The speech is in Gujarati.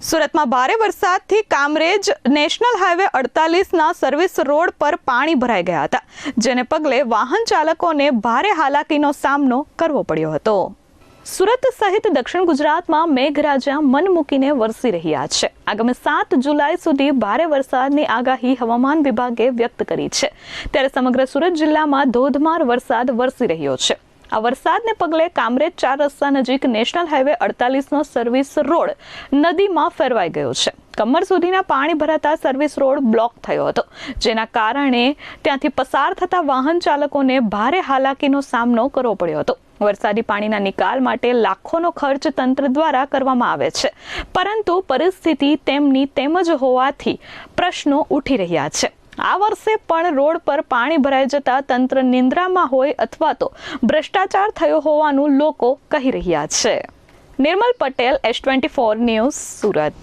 સુરતમાં ભારે વરસાદથી કામરેજ નેશનલ હાઈવે 48ના સર્વિસ રોડ પર પાણી ભરાઈ ગયા હતા, જેને પગલે વાહન ચાલકોને ભારે હાલાકીનો સામનો કરવો પડ્યો હતો. સુરત સહિત દક્ષિણ ગુજરાતમાં મેઘરાજા મન મૂકીને વરસી રહ્યા છે. આગામી 7 જુલાઈ સુધી ભારે વરસાદની આગાહી હવામાન વિભાગે વ્યક્ત કરી છે. ત્યારે સમગ્ર સુરત જિલ્લામાં ધોધમાર વરસાદ વરસી રહ્યો છે. આ વરસાદને પગલે કામરેજ 4 રસ્તા નજીક નેશનલ હાઈવે 48નો સર્વિસ રોડ નદીમાં ફેરવાઈ ગયો છે. કમર સુધીના પાણી ભરાતા સર્વિસ રોડ બ્લોક થયો હતો, જેના કારણે ત્યાંથી પસાર થતા વાહન ચાલકોને ભારે હાલાકીનો સામનો કરવો પડ્યો હતો. વરસાદી પાણીના નિકાલ માટે લાખોનો ખર્ચ તંત્ર દ્વારા કરવામાં આવે છે, પરંતુ પરિસ્થિતિ તેમની તેમ જ હોવાથી પ્રશ્નો ઉઠી રહ્યા છે. આ વર્ષે પણ રોડ પર પાણી ભરાઈ જતા તંત્ર નિંદ્રામાં હોય અથવા તો ભ્રષ્ટાચાર થયો હોવાનું લોકો કહી રહ્યા છે. નિર્મલ પટેલ, S24 ન્યૂઝ, સુરત.